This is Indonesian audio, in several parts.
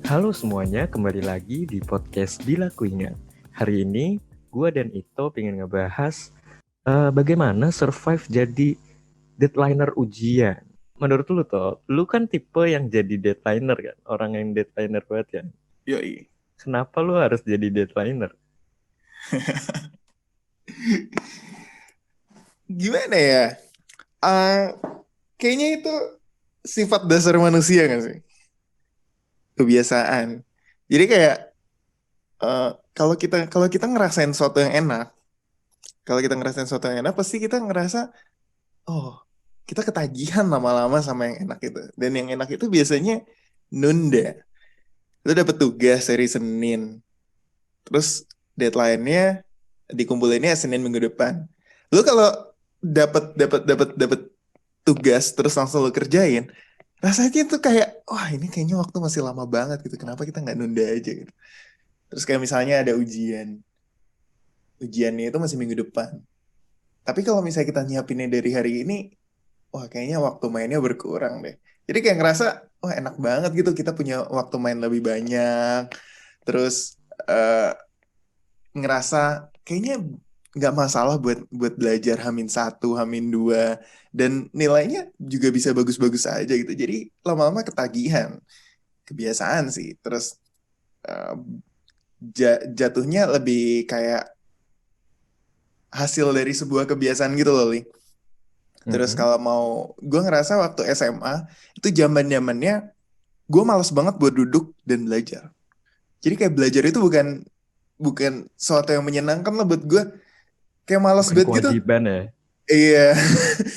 Halo semuanya, kembali lagi di podcast Bila Kuingat. Hari ini, gue dan Ito pengen ngebahas bagaimana survive jadi deadlineer ujian. Menurut lu toh, lu kan tipe yang jadi deadlineer kan? Orang yang deadlineer banget kan? Yoi. Kenapa lu harus jadi deadlineer? Gimana ya? Ah, Kayaknya itu sifat dasar manusia gak sih? Kebiasaan. Jadi kayak kalau kita ngerasain sesuatu yang enak, kalau kita ngerasain sesuatu yang enak, pasti kita ngerasa, oh, kita ketagihan lama-lama sama yang enak itu. Dan yang enak itu biasanya nunda. Lu dapet tugas dari Senin, terus deadline-nya dikumpulinnya Senin minggu depan. Lu kalau dapat tugas terus langsung lo kerjain, rasanya tuh kayak wah ini kayaknya waktu masih lama banget gitu, kenapa kita nggak nunda aja gitu. Terus kayak misalnya ada ujiannya itu masih minggu depan, tapi kalau misalnya kita nyiapinnya dari hari ini, wah kayaknya waktu mainnya berkurang deh. Jadi kayak ngerasa wah enak banget gitu, kita punya waktu main lebih banyak. Terus eh, ngerasa kayaknya nggak masalah buat buat belajar H-1, H-2, dan nilainya juga bisa bagus-bagus aja gitu. Jadi lama-lama ketagihan, kebiasaan sih. Terus eh, jatuhnya lebih kayak hasil dari sebuah kebiasaan gitu loh, Li. Terus Mm-mm. kalau mau, gue ngerasa waktu SMA itu zaman-zamannya gue malas banget buat duduk dan belajar. Jadi kayak belajar itu bukan bukan sesuatu yang menyenangkan lah buat gue. Kayak malas Bukan banget gitu. kewajiban ya. Iya,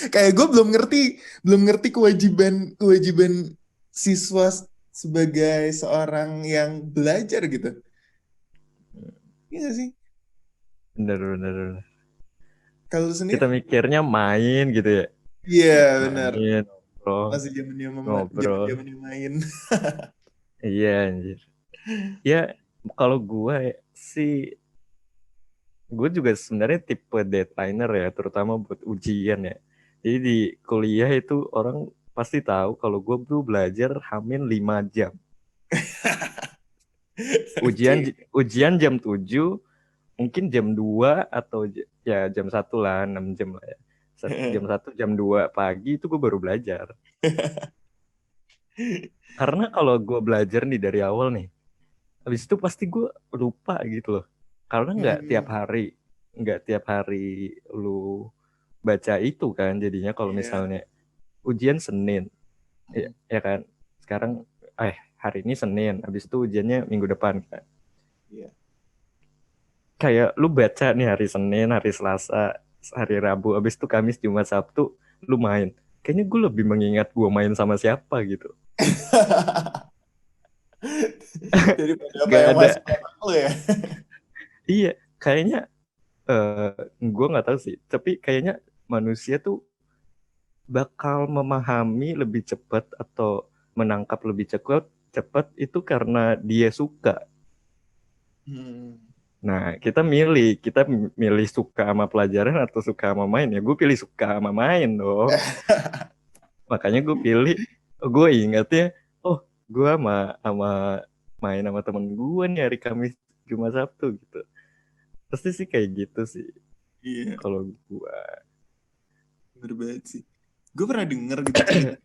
kayak gue belum ngerti kewajiban kewajiban siswa sebagai seorang yang belajar gitu. Iya nggak sih? Bener. Kalau lu Kita sendiri? mikirnya main gitu ya. Iya, benar. Main, ngobrol, Masih zamannya zaman ngobrol. zamannya main. Iya anjir. Ya, kalau gue sih gue juga sebenarnya tipe deadlineer ya, terutama buat ujian ya. Jadi di kuliah itu orang pasti tahu kalau gue tuh belajar hamin 5 jam. Ujian Oke. ujian jam 7, mungkin jam 2 atau ya jam 1 lah, 6 jam lah ya. Jam 1, jam 2 pagi itu gue baru belajar. Karena kalau gue belajar nih dari awal nih, habis itu pasti gue lupa gitu loh. Karena Hmm, nggak tiap hari lu baca itu kan, jadinya kalau iya. misalnya ujian Senin, ya, Hmm, ya kan, sekarang hari ini Senin, habis itu ujiannya minggu depan kan. iya. Kayak lu baca nih hari Senin, hari Selasa, hari Rabu, habis itu Kamis, Jumat, Sabtu lu main. Kayaknya gue lebih mengingat gue main sama siapa gitu. Daripada apa Gak yang ada. masuk ke otak lu ya. Iya, kayaknya gue nggak tahu sih, tapi kayaknya manusia tuh bakal memahami lebih cepat atau menangkap lebih cepat itu karena dia suka. Hmm. Nah, kita milih suka sama pelajaran atau suka sama main ya. Gue pilih suka sama main dong. Makanya gue ingatnya, oh gue sama main sama temen gue nih hari Kamis, Jumat, Sabtu gitu. Pasti sih kayak gitu sih Iya, kalau gue. bener banget sih. Gue pernah denger gitu cerita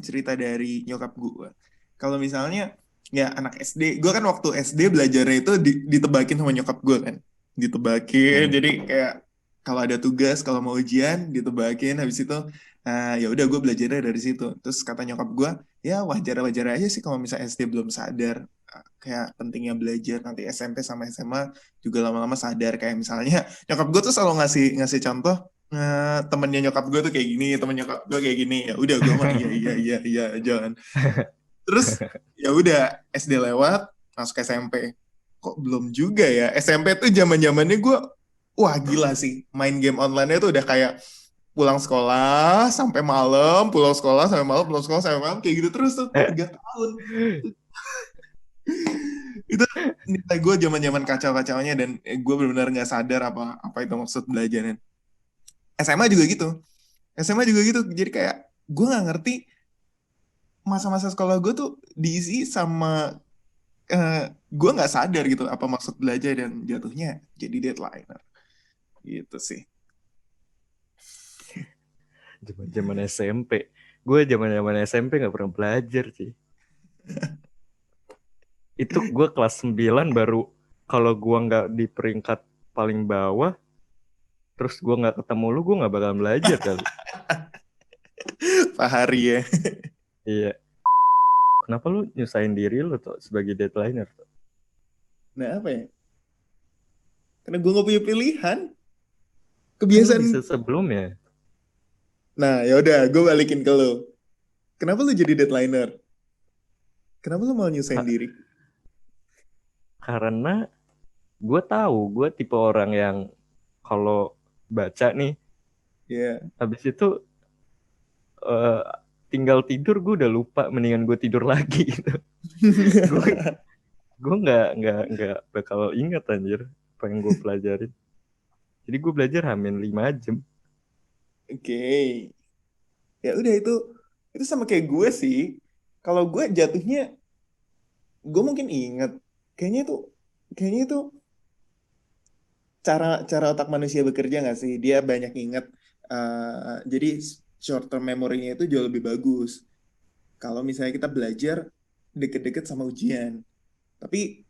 cerita dari nyokap gue. Kalau misalnya ya anak SD, gue kan waktu SD belajarnya itu ditebakin sama nyokap gue kan, ditebakin. Hmm. Jadi kayak kalau ada tugas, kalau mau ujian ditebakin. Habis itu, nah, ya udah gue belajarnya dari situ. Terus kata nyokap gue, ya wajar-wajar aja sih kalau misalnya SD belum sadar kayak pentingnya belajar. Nanti SMP sama SMA juga lama-lama sadar. Kayak misalnya nyokap gue tuh selalu ngasih ngasih contoh, temennya nyokap gue tuh kayak gini, temen nyokap gue kayak gini, ya udah gue mah iya iya iya iya jangan. Terus ya udah SD lewat, masuk SMP, kok belum juga ya. SMP tuh zaman zamannya gue wah gila sih, main game online tuh udah kayak pulang sekolah sampai malam, pulang sekolah sampai malam, pulang sekolah sampai malam, kayak gitu terus tuh 3 tahun. Itu nilai gue zaman zaman kacau-kacaunya, dan gue benar-benar nggak sadar apa apa itu maksud belajarnya. SMA juga gitu, SMA juga gitu. Jadi kayak gue nggak ngerti masa-masa sekolah gue tuh diisi sama gue nggak sadar gitu apa maksud belajar dan jatuhnya jadi deadliner gitu sih. Zaman SMP. Gue zaman SMP nggak pernah belajar sih. Itu gue kelas 9 baru, kalau gue nggak di peringkat paling bawah, terus gue nggak ketemu lu, gue nggak bakal belajar kali. Pak Hari ya. Iya. Kenapa lu nyusahin diri lu tuh sebagai deadliner tuh? Nah apa ya? Karena gue nggak punya pilihan. Kan lu bisa Kebiasaan. sebelumnya. Nah ya udah, gue balikin ke lo. Kenapa lu jadi deadliner? Kenapa lu mau nyusahin Ka- diri? karena gue tahu gue tipe orang yang kalau baca nih, Ya. habis itu eh, tinggal tidur gue udah lupa, mendingan gue tidur lagi gitu. gue gue nggak bakal ingat anjir apa yang gue pelajarin. Jadi gue belajar hamin 5 jam. Oke. Ya udah itu sama kayak gue sih. Kalau gue jatuhnya, gue mungkin inget. Kayaknya itu cara cara otak manusia bekerja nggak sih? Dia banyak inget. Jadi short term memory-nya itu jauh lebih bagus. Kalau misalnya kita belajar deket-deket sama ujian. Tapi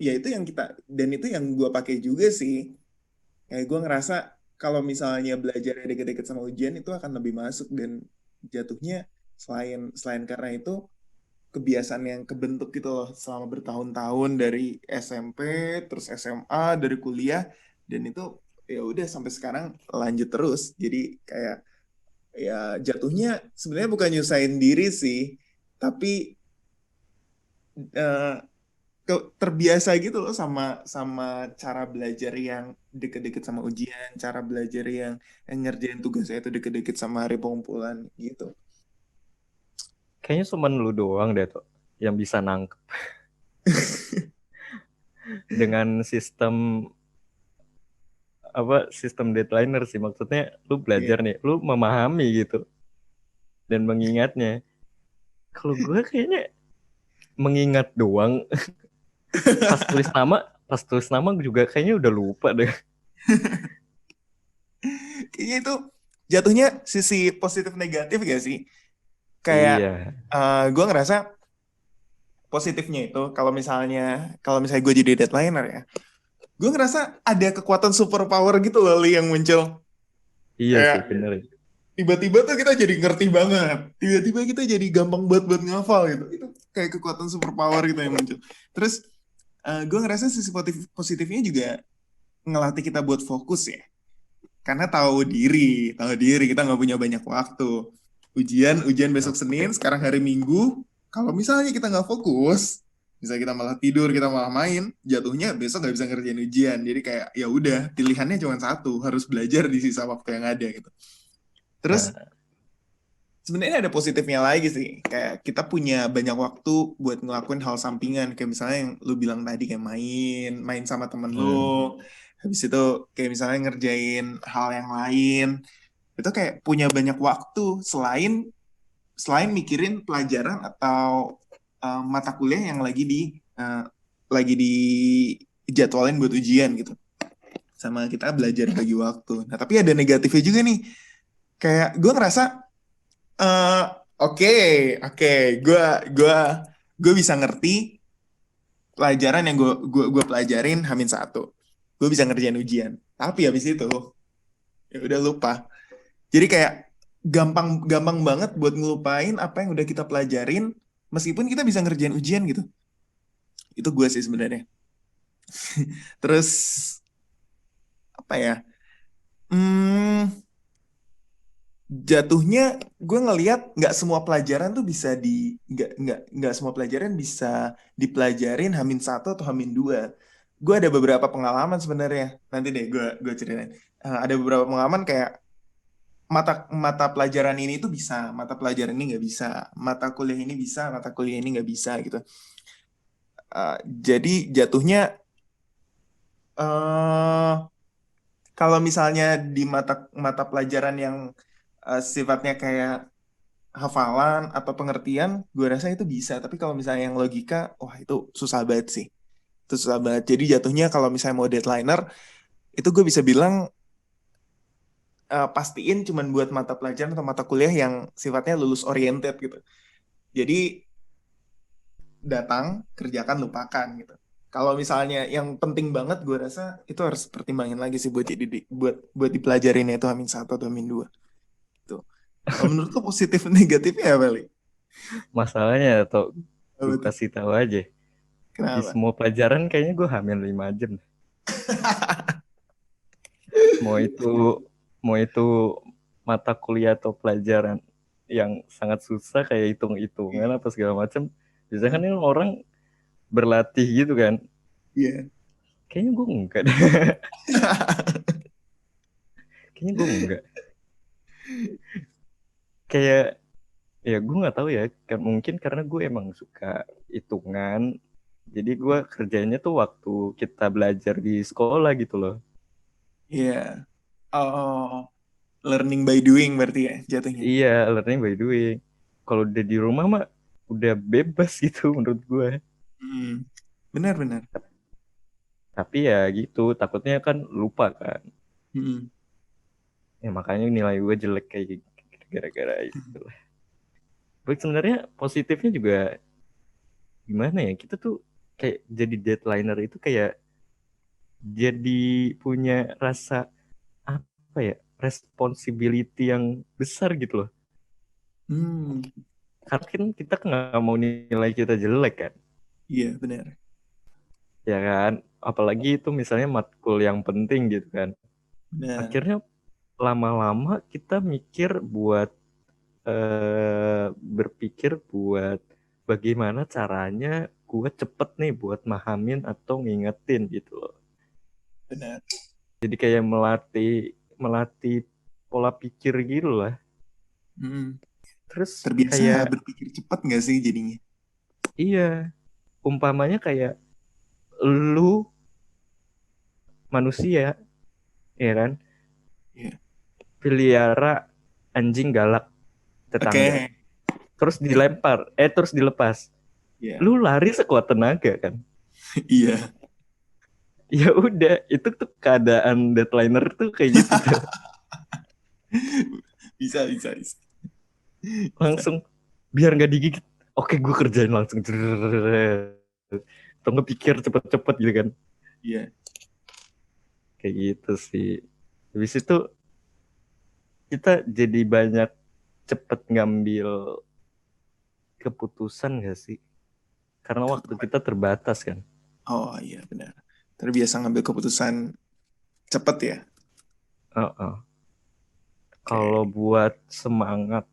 ya itu yang kita dan itu yang gue pakai juga sih. Kayak gue ngerasa kalau misalnya belajar deket-deket sama ujian itu akan lebih masuk dan jatuhnya selain selain karena itu kebiasaan yang kebentuk gitu loh selama bertahun-tahun dari SMP terus SMA dari kuliah dan itu ya udah sampai sekarang lanjut terus jadi kayak ya jatuhnya sebenarnya bukan nyusahin diri sih tapi eh, terbiasa gitu loh sama sama cara belajar yang deket-deket sama ujian cara belajar yang ngerjain tugasnya itu deket-deket sama hari pengumpulan gitu. Kayaknya cuma lu doang deh tuh yang bisa nangkep dengan sistem, apa, sistem deadliner sih. Maksudnya lu belajar Iya. nih, lu memahami gitu dan mengingatnya. Kalau gue kayaknya mengingat doang. Pas tulis nama juga kayaknya udah lupa deh. Kayaknya itu jatuhnya sisi positif negatif gak sih? Kayak Iya, gue ngerasa positifnya itu kalau misalnya gue jadi deadliner ya, gue ngerasa ada kekuatan superpower gitu loh Li, yang muncul. iya sih Kayak bener. tiba-tiba tuh kita jadi ngerti banget, tiba-tiba kita jadi gampang buat ngafal gitu. Itu kayak kekuatan superpower gitu yang muncul. Terus gue ngerasa sisi positifnya juga ngelatih kita buat fokus ya. Karena tahu diri kita nggak punya banyak waktu. Ujian besok Senin, sekarang hari Minggu. Kalau misalnya kita nggak fokus, misalnya kita malah tidur, kita malah main, jatuhnya besok nggak bisa ngerjain ujian. Jadi kayak ya udah, pilihannya cuma satu, harus belajar di sisa waktu yang ada gitu. Terus Nah, sebenarnya ada positifnya lagi sih, kayak kita punya banyak waktu buat ngelakuin hal sampingan, kayak misalnya yang lu bilang tadi kayak main sama temen lu, hmm. habis itu kayak misalnya ngerjain hal yang lain itu kayak punya banyak waktu selain selain mikirin pelajaran atau mata kuliah yang lagi di jadwalin buat ujian gitu sama kita belajar bagi waktu. Nah tapi ada negatifnya juga nih kayak gue ngerasa eh, oke oke gue gue gue bisa ngerti pelajaran yang gue pelajarin H-1 gue bisa ngerjain ujian tapi habis itu ya udah lupa. Jadi kayak gampang gampang banget buat ngelupain apa yang udah kita pelajarin meskipun kita bisa ngerjain ujian gitu. Itu gue sih sebenarnya. Terus apa ya? Hmm, jatuhnya gue ngelihat nggak semua pelajaran tuh bisa nggak semua pelajaran bisa dipelajarin H-1 atau H-2. Gue ada beberapa pengalaman sebenarnya. Nanti deh gue ceritain. Ada beberapa pengalaman kayak mata mata pelajaran ini tuh bisa, mata pelajaran ini nggak bisa, mata kuliah ini bisa, mata kuliah ini nggak bisa gitu. Jadi jatuhnya eh kalau misalnya di mata mata pelajaran yang sifatnya kayak hafalan atau pengertian, gue rasa itu bisa. Tapi kalau misalnya yang logika, wah itu susah banget sih. Itu susah banget. Jadi jatuhnya kalau misalnya mau deadlineer, itu gue bisa bilang pastiin cuman buat mata pelajaran atau mata kuliah yang sifatnya lulus oriented gitu. Jadi datang, kerjakan, lupakan gitu. Kalau misalnya yang penting banget, gue rasa itu harus pertimbangin lagi sih buat buat dipelajarin itu H-1 atau H-2. Tuh. Kalau menurut lo positif negatifnya apa, Li? Masalahnya atau Apa gue tuh? kasih tahu aja. Di Kenapa? semua pelajaran kayaknya gue hamil 5 jam. Mau itu mau itu mata kuliah atau pelajaran yang sangat susah kayak hitung-hitungan apa segala macam. Biasanya kan ini orang berlatih gitu kan. Iya. Kayaknya gue enggak deh. Kayaknya gue enggak. Kayak ya gue nggak tahu ya. Kan mungkin karena gue emang suka hitungan. Jadi gue kerjanya tuh waktu kita belajar di sekolah gitu loh. Iya. Oh, learning by doing berarti ya jatuhnya. Iya, learning by doing. Kalau udah di rumah mah udah bebas gitu menurut gue. Hmm. Benar-benar. Tapi ya gitu, takutnya kan lupa kan. Hmm. Ya makanya nilai gue jelek kayak gitu, gara-gara itu lah. Tapi sebenarnya positifnya juga gimana ya? Kita tuh kayak jadi deadlineer itu kayak jadi punya rasa apa ya? Responsibility yang besar gitu loh. Hmm. Karena kan kita nggak mau nilai kita jelek kan. Iya, benar. Ya kan? Apalagi itu misalnya matkul yang penting gitu kan. Benar. Akhirnya lama-lama kita mikir buat berpikir buat bagaimana caranya gue cepet nih buat mahamin atau ngingetin gitu loh. Benar. Jadi kayak melatih melatih pola pikir gitu lah. Hmm. Terus Terbiasa kayak berpikir cepat nggak sih jadinya? iya, umpamanya kayak lu manusia ya kan, Iya. pelihara anjing galak tetangga. Oke. Terus terus dilepas. Iya. Lu lari sekuat tenaga kan. Iya. Ya udah, itu tuh keadaan deadlineer tuh kayak gitu tuh. Bisa, bisa, bisa. Bisa. Langsung biar nggak digigit, oke gue kerjain langsung. Atau nggak pikir cepet-cepet gitu kan. Iya. Kayak gitu sih. Habis itu kita jadi banyak cepet ngambil keputusan gak sih? Karena waktu kita terbatas kan. Oh iya, benar. Terbiasa ngambil keputusan cepat ya. Uh-uh. Kalau Oke. buat semangat,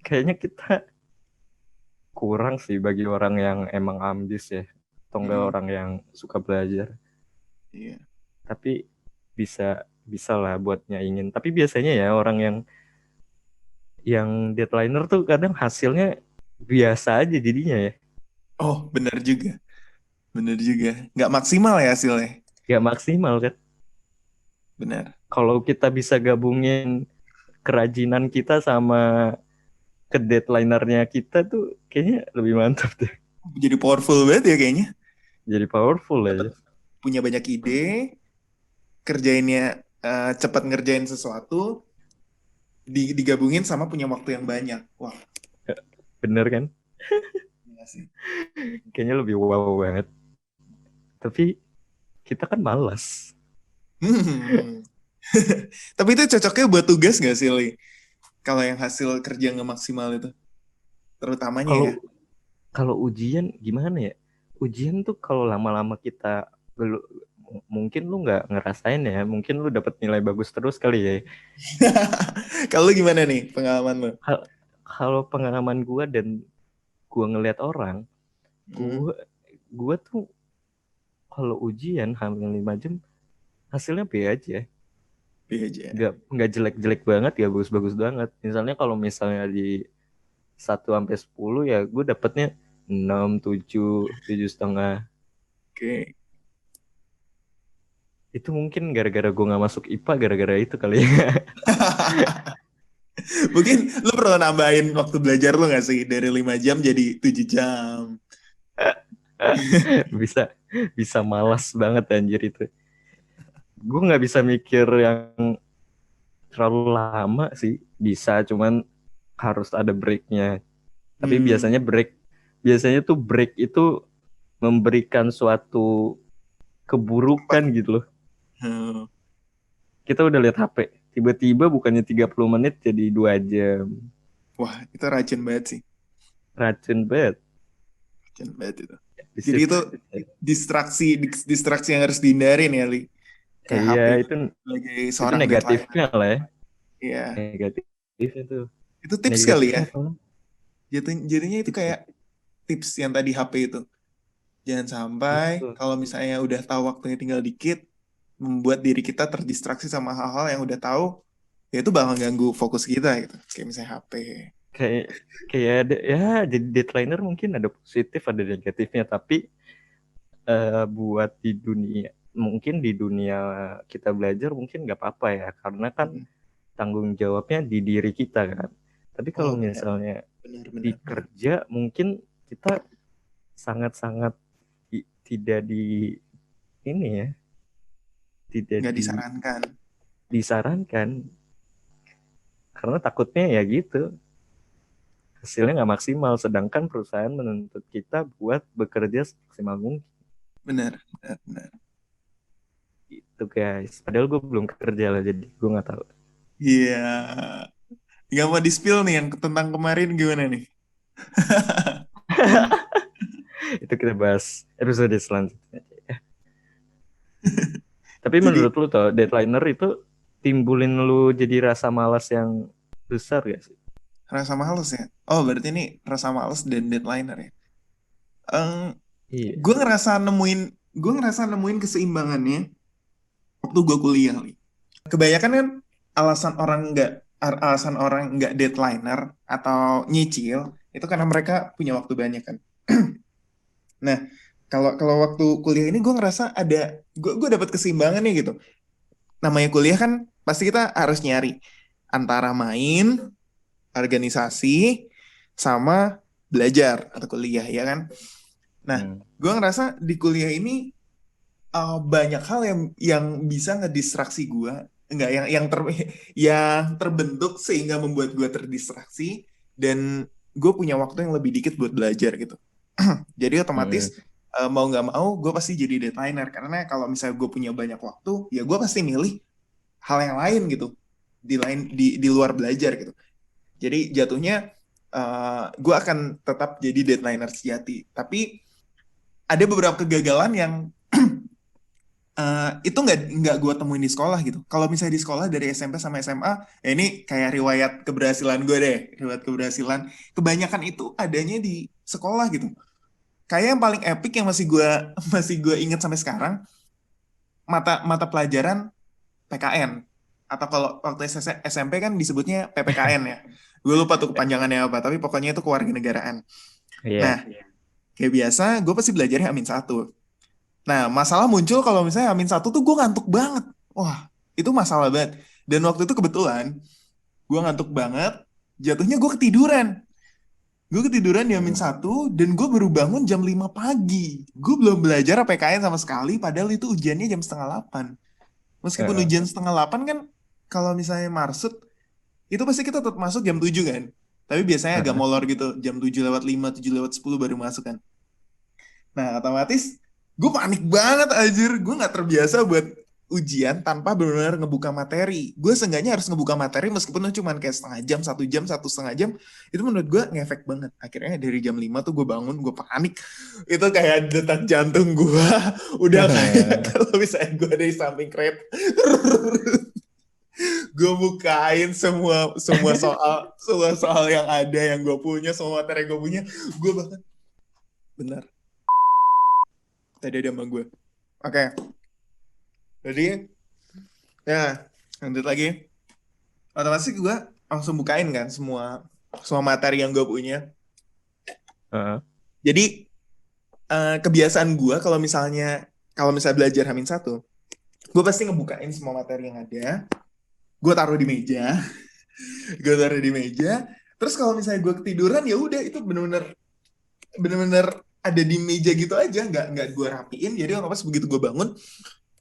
kayaknya kita kurang sih bagi orang yang emang ambis ya. Atau enggak Mm-mm. orang yang suka belajar. Iya. Tapi bisa bisa lah buat nyaingin. Tapi biasanya ya orang yang deadlineer tuh kadang hasilnya biasa aja jadinya ya. Oh, benar juga. Benar juga. Nggak maksimal ya hasilnya. Gak maksimal kan. Benar. Kalau kita bisa gabungin kerajinan kita sama ke deadlinernya kita tuh kayaknya lebih mantap deh. Jadi powerful banget ya kayaknya. Jadi powerful Dapat aja. punya banyak ide, kerjainnya cepat ngerjain sesuatu, digabungin sama punya waktu yang banyak. Wah, Bener kan? gila sih. Kayaknya lebih wow banget. Tapi kita kan malas. Hmm. Tapi itu cocoknya buat tugas nggak sih, Li? Kalau yang hasil kerja nggak maksimal itu, terutamanya Kalau ya. kalau ujian gimana ya? Ujian tuh kalau lama-lama kita belum, mungkin lu nggak ngerasain ya, mungkin lu dapat nilai bagus terus kali ya. Kalau lu gimana nih pengalaman lu? Kalau pengalaman gua dan gua ngeliat orang, Hmm. gua gua tuh kalau ujian hamil 5 jam hasilnya B aja. Iya aja. Nggak jelek-jelek banget, ya bagus-bagus banget. Misalnya kalau misalnya di 1 sampai 10 ya gue dapetnya 6, 7, 7,5. Oke. Itu mungkin gara-gara gue nggak masuk IPA, gara-gara itu kali ya. Mungkin lu perlu nambahin waktu belajar lu gak sih? Dari 5 jam jadi 7 jam. Bisa bisa malas banget anjir itu. Gue nggak bisa mikir yang terlalu lama sih. Bisa, cuman harus ada breaknya. Tapi Hmm. biasanya tuh break itu memberikan suatu keburukan Apa? gitu loh. Hmm. Kita udah lihat HP, tiba-tiba bukannya 30 menit jadi 2 jam. Wah, itu racun banget sih. Racun banget. Racun banget itu. Jadi Visit. itu distraksi yang harus dihindarin ya, Li. Kayak Iya, HP sebagai itu seorang deadliner. negatifnya lah ya. Iya. Negatifnya tuh. Itu tips kali Negatifnya ya. apa? Jadinya itu Tips. kayak tips yang tadi HP itu. Jangan sampai Betul. kalau misalnya udah tahu waktunya tinggal dikit, membuat diri kita terdistraksi sama hal-hal yang udah tahu, ya itu bakal ganggu fokus kita gitu. Kayak misalnya HP. Kayak kayak ada ya, jadi deadliner mungkin ada positif ada negatifnya, tapi buat di dunia, mungkin di dunia kita belajar mungkin nggak apa-apa ya, karena kan Mm-mm. tanggung jawabnya di diri kita kan. Tapi kalau Oh, benar, misalnya benar, di benar, benar. kerja mungkin kita sangat-sangat tidak ini ya, tidak Nggak disarankan. disarankan, karena takutnya ya gitu hasilnya nggak maksimal, sedangkan perusahaan menuntut kita buat bekerja semaksimal mungkin Benar, benar, benar. gitu guys. Padahal gue belum kerja lah, jadi gue nggak tahu. Iya. Nggak mau di-spill nih yang tentang kemarin gimana nih? Itu kita bahas episode selanjutnya. Tapi Jadi menurut lu tuh deadlineer itu timbulin lu jadi rasa malas yang besar gak sih? rasa males ya. Oh, berarti ini rasa males dan deadliner ya. Eh, Iya. gue ngerasa nemuin keseimbangannya waktu gue kuliah nih. Kebanyakan kan alasan orang nggak deadliner atau nyicil itu karena mereka punya waktu banyak kan. Nah, kalau kalau waktu kuliah ini gue ngerasa gue dapat keseimbangannya gitu. Namanya kuliah kan pasti kita harus nyari antara main, organisasi, sama belajar atau kuliah ya kan. Nah, Hmm. gue ngerasa di kuliah ini banyak hal yang bisa ngedistraksi gue, enggak yang terbentuk sehingga membuat gue terdistraksi dan gue punya waktu yang lebih dikit buat belajar gitu. Jadi otomatis Hmm. mau nggak mau gue pasti jadi deadlineer karena kalau misalnya gue punya banyak waktu ya gue pasti milih hal yang lain gitu di luar belajar gitu. Jadi jatuhnya gue akan tetap jadi deadlineer sejati. Tapi ada beberapa kegagalan yang itu nggak gue temuin di sekolah gitu. Kalau misalnya di sekolah dari SMP sama SMA, ya ini kayak riwayat keberhasilan gue deh, riwayat keberhasilan. Kebanyakan itu adanya di sekolah gitu. Kayak yang paling epic yang masih gue inget sampai sekarang, mata mata pelajaran PKN atau kalau waktu SMP kan disebutnya PPKN ya. Gue lupa tuh kepanjangannya apa, tapi pokoknya itu kewarganegaraan. Iya. Nah, kayak biasa, gue pasti belajarnya Amin 1. Nah, masalah muncul kalau misalnya Amin 1 tuh gue ngantuk banget. Wah, itu masalah banget. Dan waktu itu kebetulan gue ngantuk banget, jatuhnya gue ketiduran. Gue ketiduran di Amin Hmm. satu dan gue baru bangun jam 5 pagi. Gue belum belajar PKN sama sekali, padahal itu ujiannya jam setengah 8. Meskipun Heeh. ujian setengah 8 kan, kalau misalnya marsut, itu pasti kita tetap masuk jam 7 kan. Tapi biasanya agak Heeh. molor gitu, jam 7 lewat 5, 7 lewat 10 baru masuk kan. Nah, otomatis gue panik banget anjir. Gue nggak terbiasa buat ujian tanpa benar-benar ngebuka materi. Gue seenggaknya harus ngebuka materi meskipun itu cuma kayak setengah jam, 1 jam, 1,5 jam. Itu menurut gue ngefek banget. Akhirnya dari jam 5 tuh gue bangun, gue panik. Itu kayak detak jantung gue udah kayak kalau misalnya gue ada di samping kereta. Gue bukain semua semua soal yang ada yang gue punya, semua materi yang gue punya. Gue bahkan benar. Tadi ada sama gue. Oke, jadi ya lanjut lagi. Otomatis gue langsung bukain kan semua semua materi yang gue punya. Heeh. Jadi kebiasaan gue kalau misalnya belajar Amin 1, gue pasti ngebukain semua materi yang ada. Gue taruh di meja. Gue taruh di meja. Terus kalau misalnya gue ketiduran ya udah itu bener-bener ada di meja gitu aja, nggak gue rapiin. Jadi pas begitu gue bangun,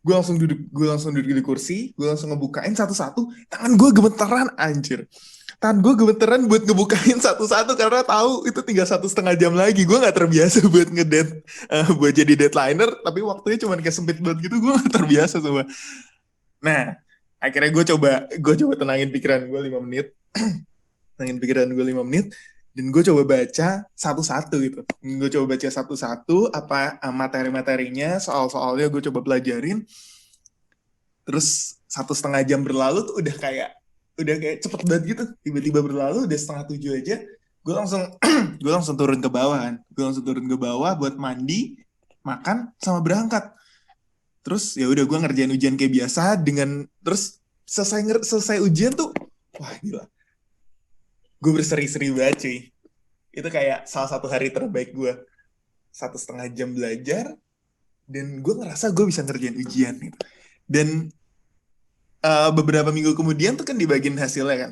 gue langsung duduk di kursi, gue langsung ngebukain satu-satu. Tangan gue gemeteran anjir. Tangan gue gemeteran buat ngebukain satu-satu karena tahu itu tinggal 1,5 jam lagi. Gue nggak terbiasa buat buat jadi deadlineer, tapi waktunya cuma kayak sempit banget gitu. Gue nggak terbiasa sama. Nah, akhirnya gue coba tenangin pikiran gue 5 menit, tenangin pikiran gue 5 menit, dan gue coba baca satu-satu gitu. Gue coba baca satu-satu apa materi-materinya, soal-soalnya gue coba pelajarin. Terus 1,5 jam berlalu tuh udah kayak cepet banget gitu. Tiba-tiba berlalu udah 6:30 aja. Gue langsung gue langsung turun ke bawah kan. Gue langsung turun ke bawah buat mandi, makan, sama berangkat. Terus ya udah gue ngerjain ujian kayak biasa dengan terus selesai ujian tuh, wah gila. Gue berseri-seri banget cuy. Itu kayak salah satu hari terbaik gue. 1,5 jam belajar dan gue ngerasa gue bisa ngerjain ujian gitu. Dan beberapa minggu kemudian tuh kan dibagiin hasilnya kan.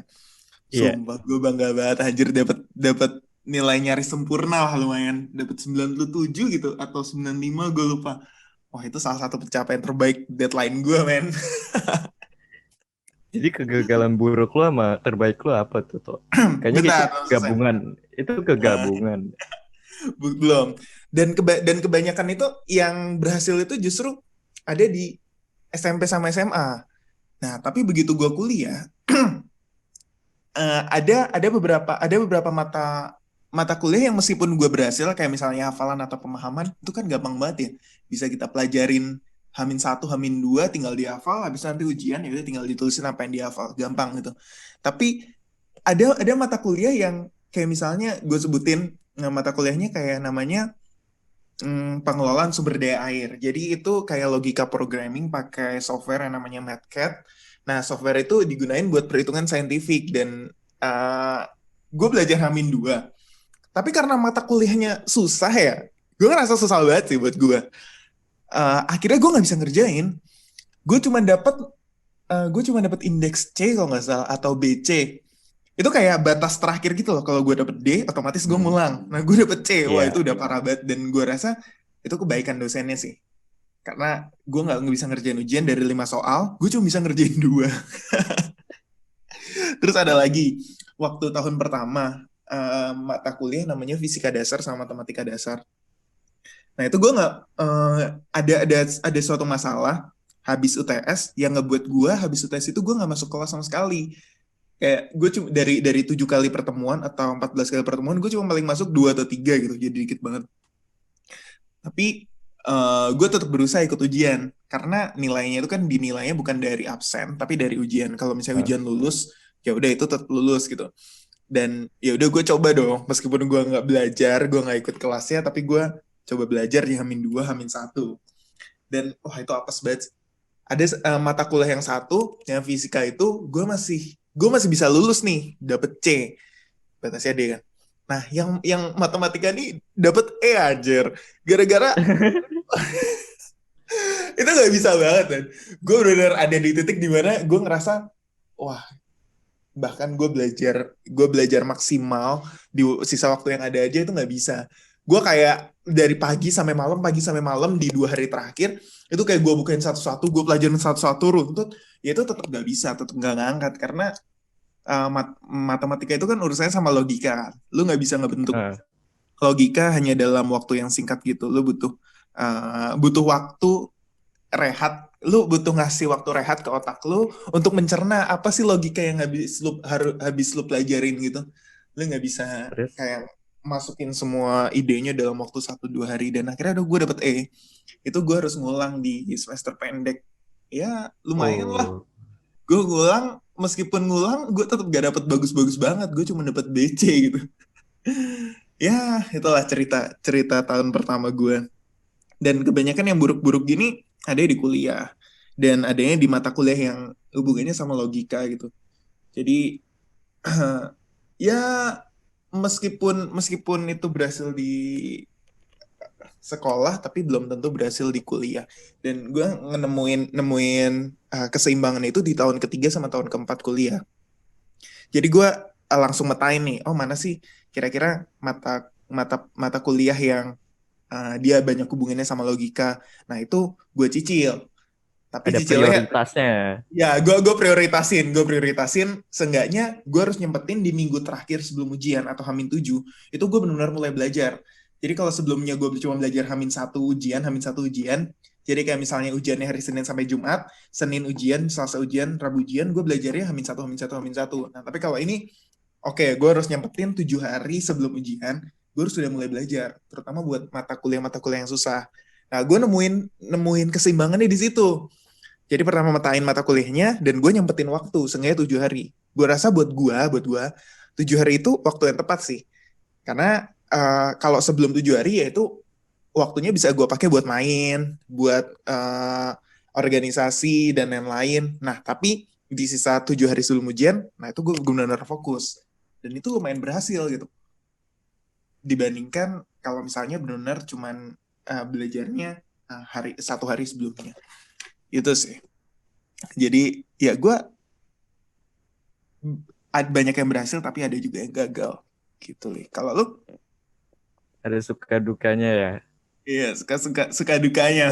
Iya. Sumpah gue bangga banget anjir dapat dapat nilai nyaris sempurna lah lumayan. Dapat 97 gitu atau 95 gue lupa. Wah itu salah satu pencapaian terbaik deadline gue men. Jadi kegagalan buruk lo sama terbaik lo apa tuh, Toh? Kayaknya itu Bentar, belum selesai. gabungan. Itu Nah, kegabungan. belum. Dan kebanyakan itu yang berhasil itu justru ada di SMP sama SMA. Nah, tapi begitu gue kuliah, ada beberapa mata mata kuliah yang meskipun gue berhasil kayak misalnya hafalan atau pemahaman itu kan gampang banget ya, bisa kita pelajarin H-1 H-2 tinggal dihafal, habis nanti ujian ya udah tinggal ditulisin apa yang dihafal, gampang gitu. Tapi ada mata kuliah yang kayak misalnya gue sebutin, mata kuliahnya kayak namanya pengelolaan sumber daya air. Jadi itu kayak logika programming pakai software yang namanya MATCAD. Nah, software itu digunain buat perhitungan saintifik dan uh, gue belajar H-2. Tapi karena mata kuliahnya susah ya, gue ngerasa susah banget sih buat gue. Akhirnya gue nggak bisa ngerjain. Gue cuma dapat gue cuma dapat indeks C kalau nggak salah atau BC. Itu kayak batas terakhir gitu loh. Kalau gue dapet D, otomatis gue Hmm. ngulang. Nah, gue dapet C. Wah, itu Iya. udah parah banget. Dan gue rasa itu kebaikan dosennya sih. Karena gue nggak bisa ngerjain ujian dari 5 soal, gue cuma bisa ngerjain 2. Terus ada lagi, waktu tahun pertama, mata kuliah namanya fisika dasar sama matematika dasar. Nah, itu gue nggak, ada suatu masalah habis UTS yang ngebuat gue habis UTS itu gue nggak masuk kelas sama sekali. Kayak gue cuma dari 7 kali pertemuan atau 14 kali pertemuan gue cuma paling masuk 2 atau 3 gitu, jadi dikit banget. Tapi gue tetap berusaha ikut ujian karena nilainya itu kan dinilainya bukan dari absen tapi dari ujian. Kalau misalnya Nah, ujian lulus ya udah itu tetap lulus gitu. Dan ya udah gue coba dong, meskipun gue nggak belajar, gue nggak ikut kelasnya, tapi gue coba belajar di H-2 H-1. Dan wah itu apes banget. Ada mata kuliah yang satu yang fisika itu gue masih bisa lulus nih, dapet C, batasnya D kan. Nah, yang matematika nih dapet E aja. Gara-gara itu nggak bisa banget kan. Gue benar ada di titik dimana gue ngerasa, wah, bahkan gue belajar maksimal di sisa waktu yang ada aja itu nggak bisa. Gue kayak dari pagi sampai malam di 2 hari terakhir itu kayak gue bukain satu-satu, gue pelajarin satu-satu runtut, ya itu tetap nggak bisa, tetap nggak ngangkat karena matematika itu kan urusannya sama logika kan. Lu nggak bisa ngebentuk nah, logika hanya dalam waktu yang singkat gitu. Lu butuh waktu rehat, lu butuh ngasih waktu rehat ke otak lu untuk mencerna apa sih logika yang habis lu pelajarin gitu. Lu nggak bisa terus. kayak masukin semua idenya dalam waktu 1-2 hari. Dan akhirnya udah gue dapet E. Itu gue harus ngulang di semester pendek. Ya lumayan lah. Oh, Gue ngulang, meskipun ngulang gue tetap gak dapet bagus-bagus banget. Gue cuma dapet BC gitu. Ya itulah cerita cerita tahun pertama gue. Dan kebanyakan yang buruk-buruk gini ada di kuliah dan adanya di mata kuliah yang hubungannya sama logika gitu. Jadi ya meskipun meskipun itu berhasil di sekolah tapi belum tentu berhasil di kuliah. Dan gue nemuin nemuin keseimbangan itu di tahun ketiga sama tahun keempat kuliah. Jadi gue langsung metain nih, oh mana sih kira-kira mata mata mata kuliah yang dia banyak hubungannya sama logika. Nah itu gue cicil. Tapi Ada cicilnya prioritasnya. ya gue prioritasin. Seenggaknya gue harus nyempetin di minggu terakhir sebelum ujian atau H-7 itu gue benar-benar mulai belajar. Jadi kalau sebelumnya gue cuma belajar H-1 ujian. Jadi kayak misalnya ujiannya hari Senin sampai Jumat, Senin ujian, Selasa ujian, Rabu ujian, gue belajarnya H-1, H-1, H-1. Nah tapi kalau ini, oke, gue harus nyempetin 7 hari sebelum ujian, gue harus sudah mulai belajar, terutama buat mata kuliah yang susah. Nah, gue nemuin keseimbangannya di situ. Jadi pertama metain mata kuliahnya dan gue nyempetin waktu seenggaknya 7 hari. Gue rasa buat gue 7 hari itu waktu yang tepat sih. Karena kalau sebelum 7 hari ya itu waktunya bisa gue pakai buat main, buat organisasi dan lain-lain. Nah tapi di sisa 7 hari sebelum ujian, nah itu gue benar-benar fokus dan itu lumayan berhasil gitu. Dibandingkan kalau misalnya benar-benar cuman belajarnya 1 hari sebelumnya. Itu sih. Jadi ya gue banyak yang berhasil tapi ada juga yang gagal gitu nih. Kalau lu? Ada suka dukanya ya. Iya, suka suka suka dukanya.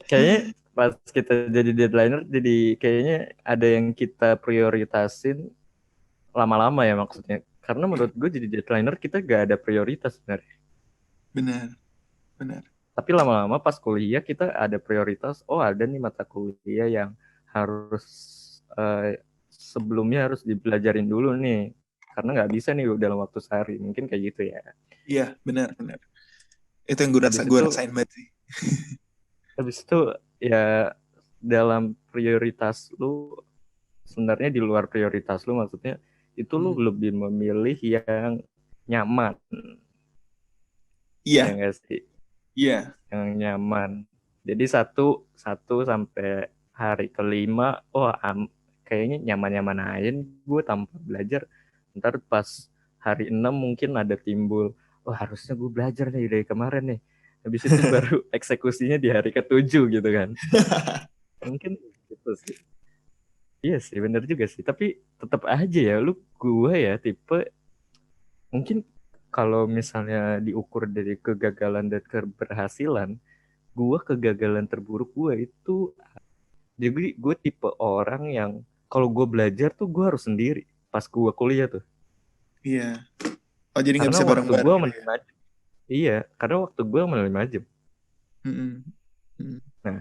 Kayaknya pas kita jadi deadlineer, jadi kayaknya ada yang kita prioritasin lama-lama ya maksudnya. Karena menurut gue jadi deadlineer kita gak ada prioritas sebenarnya. Benar, benar. Tapi lama-lama pas kuliah kita ada prioritas. Oh ada nih mata kuliah yang harus sebelumnya harus dipelajarin dulu nih. Karena nggak bisa nih dalam waktu sehari. Mungkin kayak gitu ya. Iya, benar, benar. Itu yang gue Habis gue itu, rasain banget sih. habis itu ya dalam prioritas lu, sebenarnya di luar prioritas lu maksudnya itu lu Hmm. lebih memilih yang nyaman, ya Iya, nggak sih? iya. Yang nyaman. Jadi satu sampai hari kelima, oh kayaknya nyaman-nyaman aja gue tanpa belajar. Ntar pas hari 6 mungkin ada timbul, oh harusnya gue belajar nih dari kemarin nih. Habis itu baru eksekusinya di hari ke-7 gitu kan. Mungkin gitu sih. Iya sih, bener juga sih. Tapi tetap aja ya, gue ya tipe, mungkin kalau misalnya diukur dari kegagalan dan keberhasilan, gue kegagalan terburuk gue itu, jadi gue tipe orang yang kalau gue belajar tuh gue harus sendiri pas gue kuliah tuh, Iya. Oh, jadi nggak karena bisa waktu bareng-bareng gue gitu ya. menerima, iya karena waktu gue menerima jam. Mm-mm. Mm. Nah,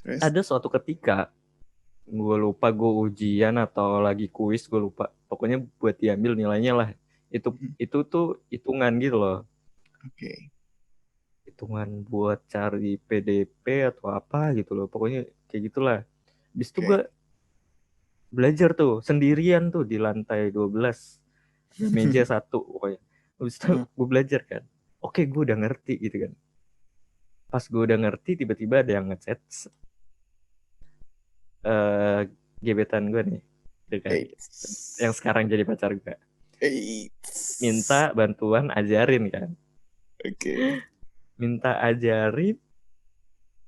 Terus? ada suatu ketika gue lupa gue ujian atau lagi kuis, gue lupa pokoknya buat diambil nilainya lah, itu Mm. itu tuh hitungan gitu loh, Oke. hitungan buat cari PDP atau apa gitu loh, pokoknya kayak gitulah. Habis itu gue Oke. belajar tuh sendirian tuh di lantai 12, ada meja satu pokoknya. Habis itu Mm. gue belajar kan, oke gue udah ngerti gitu kan. Pas gue udah ngerti tiba-tiba ada yang ngechat, eh gebetan gue nih, gitu kan, yang Eits. sekarang jadi pacar gue, minta Eits. bantuan ajarin kan, Oke. minta ajarin.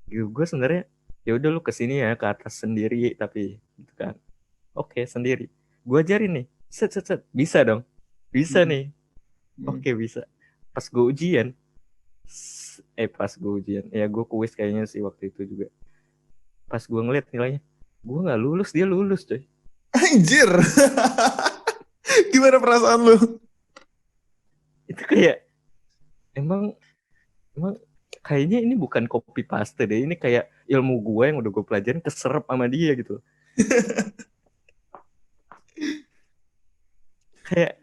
Gue sebenarnya ya udah lu kesini ya ke atas sendiri tapi gitu kan, oke sendiri, gue ajarin nih, set set set, bisa dong, bisa Mm. nih, Mm. oke bisa. Pas gue ujian, pas gue ujian ya gue kuis kayaknya sih waktu itu juga, pas gue ngeliat nilainya gue nggak lulus, dia lulus coy. Anjir. Gimana perasaan lu? Itu kayak emang emang kayaknya ini bukan copy paste deh, ini kayak ilmu gue yang udah gue pelajarin keserap sama dia gitu, kayak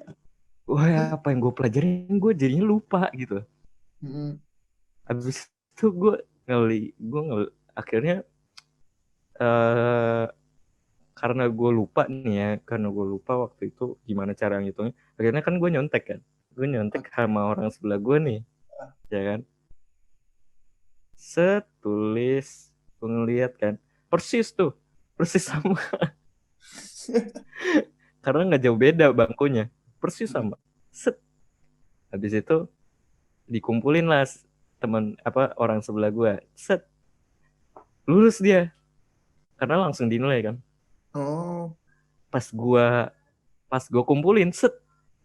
wah apa yang gue pelajarin gue jadinya lupa gitu. Mm. Habis itu gue akhirnya eh karena gue lupa nih ya, karena gue lupa waktu itu gimana cara ngitungnya, akhirnya kan gue nyontek sama orang sebelah gue nih, ya kan, setulis, gue ngeliat kan, persis tuh, persis sama, karena nggak jauh beda bangkunya, persis sama, set. Habis itu dikumpulin lah teman apa orang sebelah gue, set, lulus dia karena langsung dinilai kan. Oh. Pas gue kumpulin, set,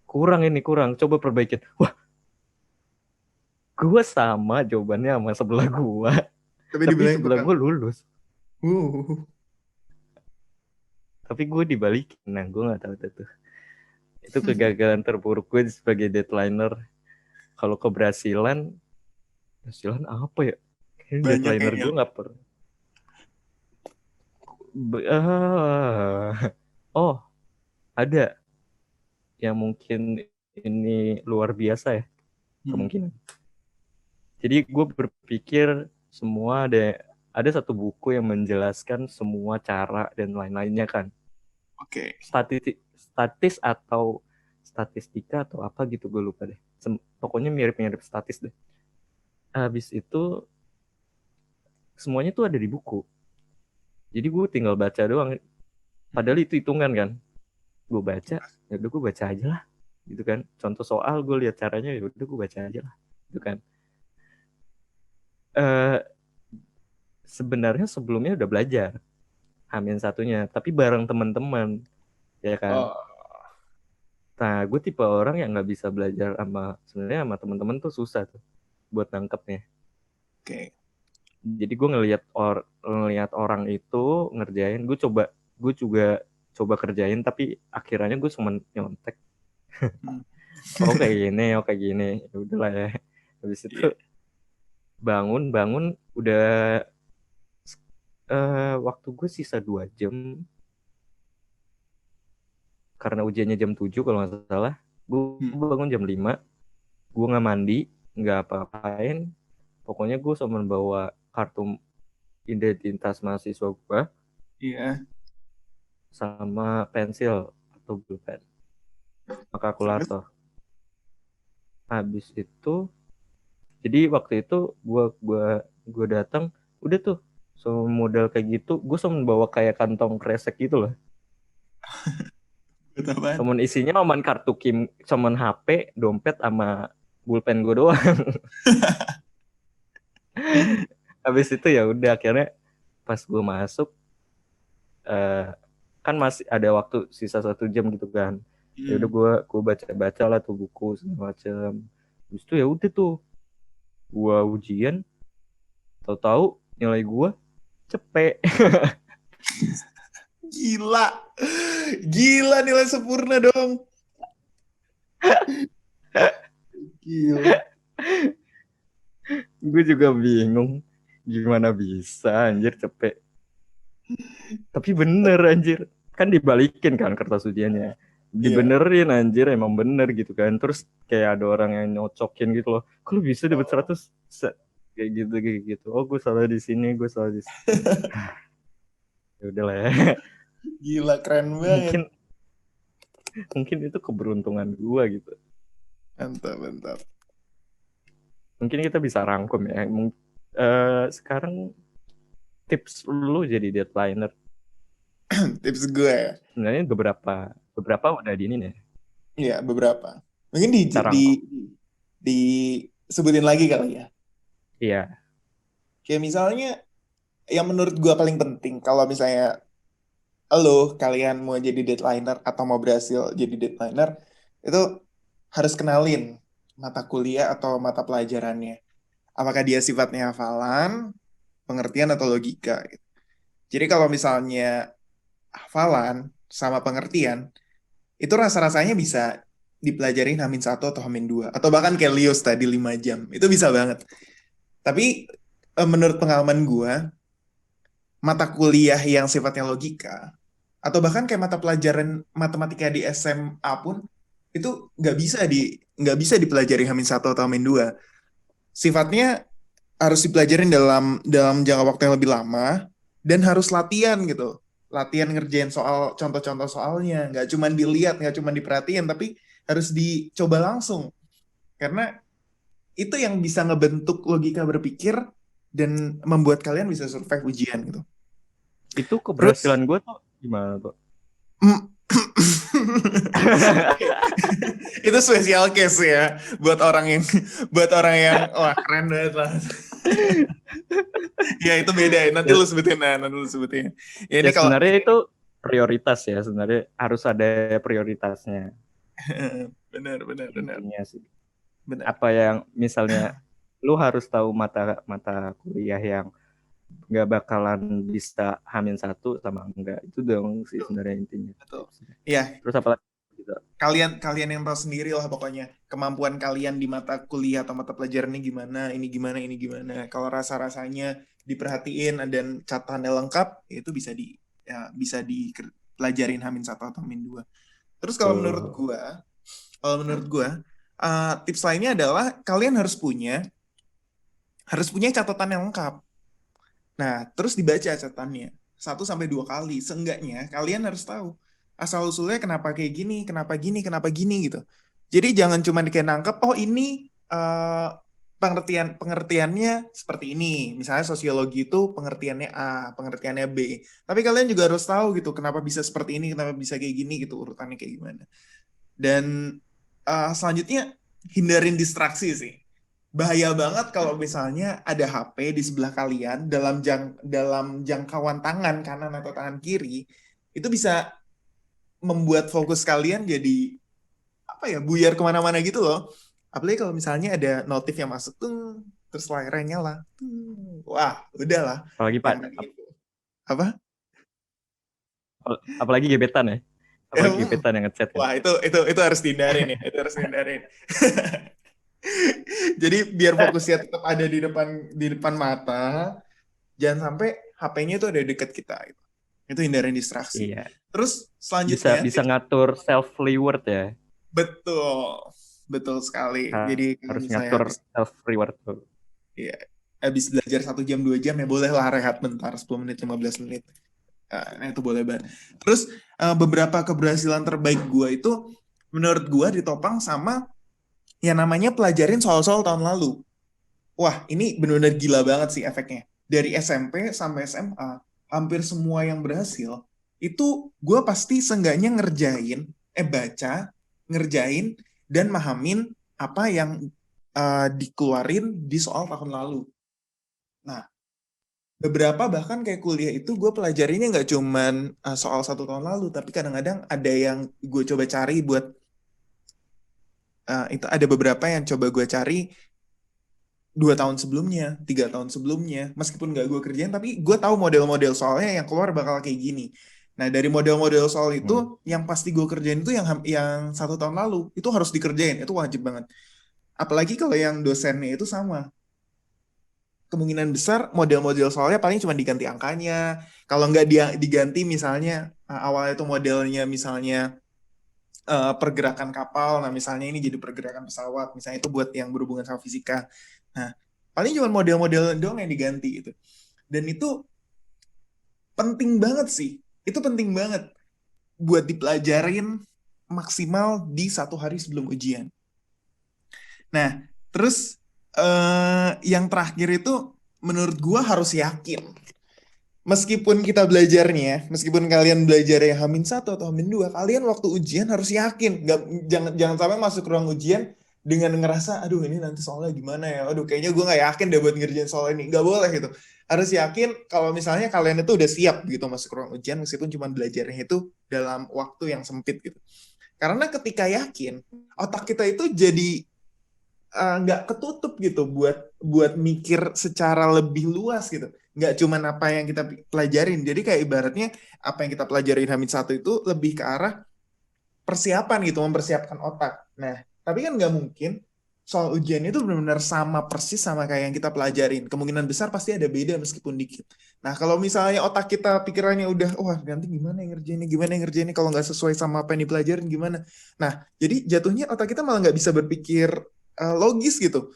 kurang, coba perbaikin. Wah, gue sama jawabannya sama sebelah gue, Tapi tapi dibilangin sebelah kurang. gue lulus. Uh. Tapi gue dibalikin. Nah, gue nggak tahu tuh. Itu kegagalan terburuk gue sebagai deadlineer. Kalau keberhasilan apa ya? Kayaknya Banyak deadlineer kayaknya. gue nggak pernah. Oh, ada yang mungkin ini luar biasa ya, kemungkinan. Jadi gue berpikir semua ada satu buku yang menjelaskan semua cara dan lain-lainnya kan. Oke. Statistika atau apa gitu, gue lupa deh. Pokoknya mirip-mirip statis deh. Habis itu semuanya tuh ada di buku. Jadi gue tinggal baca doang. Padahal itu hitungan kan. Gue baca, ya udah gue baca aja lah. Gitu kan. Contoh soal gue lihat caranya, ya udah gue baca aja lah. Gitu kan. Sebenarnya sebelumnya udah belajar Hamin satunya, tapi bareng teman-teman, ya kan. Oh, Nah, gue tipe orang yang nggak bisa belajar sebenarnya sama teman-teman tuh susah tuh buat nangkepnya. oke. Jadi gue ngelihat orang itu ngerjain, gue juga coba kerjain, tapi akhirnya gue cuma nyontek. Oh kayak gini, ya udahlah ya. Habis itu Iya. bangun udah waktu gue sisa 2 jam karena ujiannya jam 7 kalau nggak salah. Gue bangun jam 5, gue nggak mandi, nggak apa-apain. Pokoknya gue cuma bawa kartu identitas mahasiswa gue Iya. sama pensil atau pulpen sama Terus? kalkulator. Habis itu, jadi waktu itu gue datang, udah tuh so modal kayak gitu, gue cuma bawa kayak kantong kresek gitu loh. Buat apaan? Cuman isinya cuman kartu cuman HP, dompet sama pulpen gue doang. Habis itu ya udah akhirnya pas gue masuk, kan masih ada waktu sisa 1 jam gitu kan. Ya udah gue baca lah tuh buku segala macam. Habis itu ya udah tuh gue ujian, tahu-tahu nilai gue cepet. Gila. Gila nilai sempurna dong. Gila. Gue juga bingung gimana bisa anjir cepet. Tapi bener anjir, kan dibalikin kan kertas ujiannya, Iya. dibenerin anjir, emang bener gitu kan. Terus kayak ada orang yang nyocokin gitu loh, kok lu bisa dapat 100 kayak gitu. Oh gue salah di sini, gue salah di sini. Ya udahlah ya. Gila keren banget. mungkin itu keberuntungan gue gitu. Mantap, mantap. Mungkin kita bisa rangkum ya. Sekarang tips lu jadi deadlineer. Tips gue ya. Sebenarnya beberapa udah di ini nih. Iya, beberapa. Mungkin Kita rangkum. disebutin lagi kali ya. Iya. Kayak misalnya yang menurut gue paling penting kalau misalnya kalian mau jadi deadlineer atau mau berhasil jadi deadlineer, itu harus kenalin mata kuliah atau mata pelajarannya. Apakah dia sifatnya hafalan, pengertian, atau logika, gitu. Jadi kalau misalnya hafalan sama pengertian, itu rasa-rasanya bisa dipelajarin H-1 atau H-2. Atau bahkan kayak Lios tadi 5 jam. Itu bisa banget. Tapi menurut pengalaman gue, mata kuliah yang sifatnya logika, atau bahkan kayak mata pelajaran matematika di SMA pun, itu nggak bisa dipelajari H-1 atau H-2. Sifatnya harus dipelajarin dalam jangka waktu yang lebih lama dan harus latihan gitu. Latihan ngerjain soal contoh-contoh soalnya, nggak cuma dilihat, nggak cuma diperhatiin, tapi harus dicoba langsung. Karena itu yang bisa ngebentuk logika berpikir dan membuat kalian bisa survive ujian gitu. Itu Terus keberhasilan gue tuh gimana tuh? itu special case ya buat orang yang wah keren banget lah. Ya itu beda. Nanti Ya, lu sebutin. Nah, nanti lu sebutin. Ya ya ini kalau sebenarnya itu prioritas ya sebenarnya, harus ada prioritasnya Benar, benar, benar, intinya sih. benar. Apa yang misalnya lu harus tahu mata mata kuliah yang nggak bakalan bisa H-1 sama enggak, itu dong sih Betul, sebenarnya intinya betul. tipsnya. Ya, Terus apa lagi gitu. kalian kalian yang tahu sendiri lah pokoknya kemampuan kalian di mata kuliah atau mata pelajaran ini gimana ini gimana. Kalau rasa-rasanya diperhatiin dan catatannya lengkap, itu bisa bisa dipelajarin H-1 atau H-2. Terus kalau menurut gua tips lainnya adalah kalian harus punya catatan yang lengkap. Nah, terus dibaca catatannya 1 sampai 2 kali. Seenggaknya kalian harus tahu asal-usulnya kenapa gini, kenapa gini gitu. Jadi jangan cuma kayak nangkep, oh ini pengertiannya seperti ini. Misalnya sosiologi itu pengertiannya A, pengertiannya B. Tapi kalian juga harus tahu gitu, kenapa bisa seperti ini, kenapa bisa kayak gini gitu, urutannya kayak gimana. Dan selanjutnya hindarin distraksi sih. Bahaya banget kalau misalnya ada HP di sebelah kalian dalam jangkauan tangan kanan atau tangan kiri, itu bisa membuat fokus kalian jadi apa ya, buyar kemana-mana gitu loh. Apalagi kalau misalnya ada notif yang masuk tuh, terus layarnya nyala. Wah, udahlah. Apalagi Yang Pak, tadi itu. Apa? apalagi gebetan ya. Apalagi gebetan yang ngechat kan. Wah, itu harus dihindarin ya. Itu harus dihindarin. Jadi biar fokusnya tetap ada di depan mata, jangan sampai HP-nya itu ada di dekat kita gitu. Itu hindarin distraksi. Iya. Terus Bisa selanjutnya bisa ngatur self reward ya. betul, betul sekali. Jadi kalau Harus misalnya ngatur self reward tuh. ya, habis belajar 1 jam 2 jam ya bolehlah rehat bentar 10 menit 15 menit. Nah, itu boleh banget. Terus beberapa keberhasilan terbaik gue itu menurut gue ditopang sama yang namanya pelajarin soal-soal tahun lalu. Wah, ini benar-benar gila banget sih efeknya. Dari SMP sampai SMA, hampir semua yang berhasil, itu gue pasti seenggaknya baca, ngerjain, dan mahamin apa yang dikeluarin di soal tahun lalu. Nah, beberapa bahkan kayak kuliah itu gue pelajarinya nggak cuman soal 1 tahun lalu, tapi kadang-kadang ada yang gue coba cari buat, itu ada beberapa yang coba gue cari 2 tahun sebelumnya, 3 tahun sebelumnya, meskipun nggak gue kerjain, tapi gue tahu model-model soalnya yang keluar bakal kayak gini. Nah, dari model-model soal Hmm. itu, yang pasti gue kerjain itu yang 1 tahun lalu, itu harus dikerjain, itu wajib banget. Apalagi kalau yang dosennya itu sama. Kemungkinan besar model-model soalnya paling cuma diganti angkanya. Kalau nggak dia diganti misalnya, awalnya itu modelnya misalnya pergerakan kapal, nah misalnya ini jadi pergerakan pesawat, misalnya itu buat yang berhubungan sama fisika. Nah, paling cuma model-model doang yang diganti gitu. Dan itu penting banget sih. Itu penting banget buat dipelajarin maksimal di 1 hari sebelum ujian. Nah, terus yang terakhir itu menurut gua harus yakin. Meskipun kalian belajar ya H-1 atau H-2, kalian waktu ujian harus yakin. Jangan sampai masuk ruang ujian dengan ngerasa, aduh ini nanti soalnya gimana ya, aduh kayaknya gue nggak yakin deh buat ngerjain soal ini. Nggak boleh gitu. Harus yakin kalau misalnya kalian itu udah siap gitu masuk ruang ujian, meskipun cuma belajarnya itu dalam waktu yang sempit gitu. Karena ketika yakin, otak kita itu jadi nggak ketutup gitu buat mikir secara lebih luas gitu, nggak cuma apa yang kita pelajarin. Jadi kayak ibaratnya apa yang kita pelajarin H-1 itu lebih ke arah persiapan gitu, mempersiapkan otak. Nah, tapi kan nggak mungkin soal ujian itu benar-benar sama persis sama kayak yang kita pelajarin. Kemungkinan besar pasti ada beda meskipun dikit. Nah, kalau misalnya otak kita pikirannya udah, wah nanti gimana yang ngerjainnya kalau nggak sesuai sama apa yang dipelajarin gimana. Nah, jadi jatuhnya otak kita malah nggak bisa berpikir logis gitu,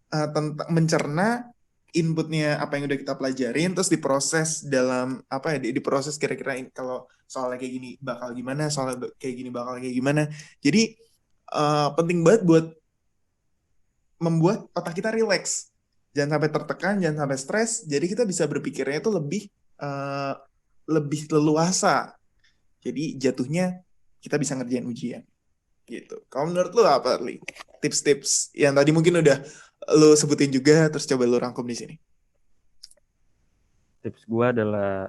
tentang mencerna inputnya apa yang udah kita pelajarin, terus diproses dalam apa ya, diproses kira-kira kalau soalnya kayak gini bakal gimana, soalnya kayak gini bakal kayak gimana. Jadi penting banget buat membuat otak kita rileks, jangan sampai tertekan, jangan sampai stres, jadi kita bisa berpikirnya itu uh, lebih leluasa, jadi jatuhnya kita bisa ngerjain ujian gitu. Kalau menurut lu apa, Li? Tips-tips yang tadi mungkin udah lu sebutin juga, terus coba lu rangkum di sini. Tips gue adalah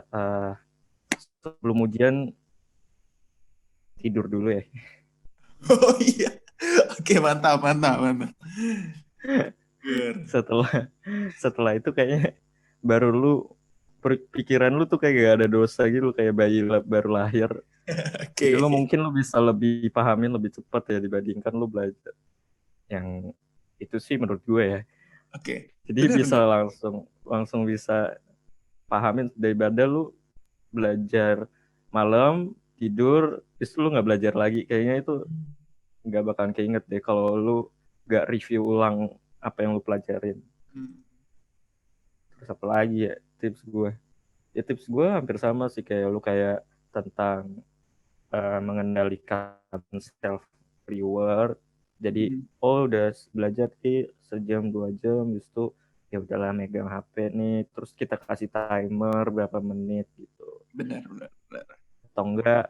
sebelum ujian tidur dulu ya. Oh iya. Oke, mantap, mantap, mantap. Ger. Setelah itu kayaknya baru lu pikiran lu tuh kayak gak ada dosa gitu, kayak bayi baru lahir. Jadi Oke, lu mungkin lu bisa lebih pahamin lebih cepat ya dibandingkan lu belajar. Yang itu sih menurut gue ya. oke. Jadi Benar, bisa benar. langsung bisa pahamin daripada lu belajar malam tidur terus lu nggak belajar lagi, kayaknya itu nggak bakalan keinget deh kalau lu nggak review ulang apa yang lu pelajarin. Hmm. Terus apa lagi ya tips gue? Ya tips gue hampir sama sih kayak lu, kayak tentang mengendalikan self reward. Jadi Hmm. udah belajar sih sejam 2 jam, justru ya udahlah megang HP nih, terus kita kasih timer berapa menit gitu. Benar, benar, benar. Atau enggak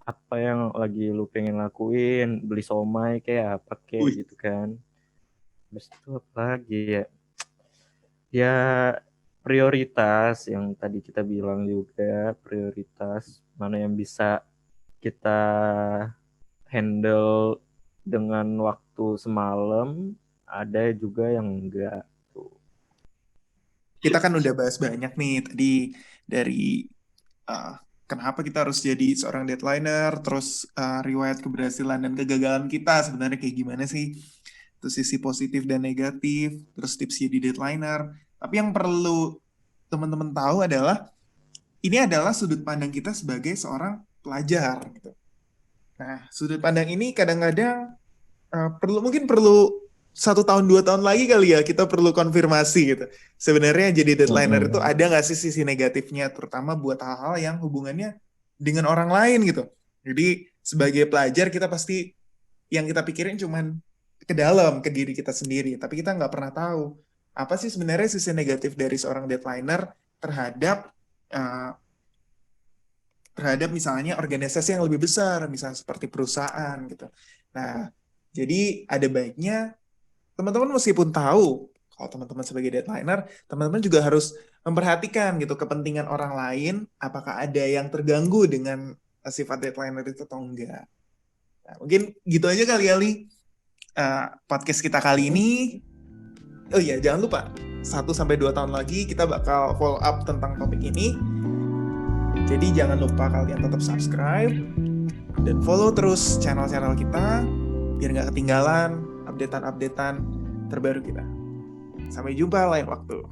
apa yang lagi lu pengen lakuin, beli somai kayak apa kayak Wih, gitu kan. Terus itu apa lagi ya? Ya prioritas yang tadi kita bilang juga, prioritas mana yang bisa kita handle dengan waktu semalam, ada juga yang enggak tuh. kita kan udah bahas banyak nih tadi dari uh, kenapa kita harus jadi seorang deadliner, terus riwayat keberhasilan dan kegagalan kita sebenarnya kayak gimana sih? Terus sisi positif dan negatif, terus tips jadi deadliner. Tapi yang perlu teman-teman tahu adalah ini adalah sudut pandang kita sebagai seorang pelajar gitu. Nah, sudut pandang ini kadang-kadang mungkin perlu 1 tahun 2 tahun lagi kali ya kita perlu konfirmasi gitu. Sebenarnya jadi deadliner itu ada nggak sih sisi negatifnya, terutama buat hal-hal yang hubungannya dengan orang lain gitu. Jadi sebagai pelajar kita pasti yang kita pikirin cuman ke dalam ke diri kita sendiri, tapi kita nggak pernah tahu apa sih sebenarnya sisi negatif dari seorang deadliner terhadap uh, terhadap misalnya organisasi yang lebih besar, misalnya seperti perusahaan gitu. Nah, jadi ada baiknya teman-teman meskipun tahu kalau teman-teman sebagai deadliner, teman-teman juga harus memperhatikan gitu kepentingan orang lain, apakah ada yang terganggu dengan sifat deadliner itu atau enggak. Nah, mungkin gitu aja kali Ali podcast kita kali ini. Oh iya, jangan lupa 1 sampai 2 tahun lagi kita bakal follow up tentang topik ini. Jadi jangan lupa kalian tetap subscribe dan follow terus channel-channel kita biar nggak ketinggalan updatean-updatean terbaru kita. Sampai jumpa lain waktu.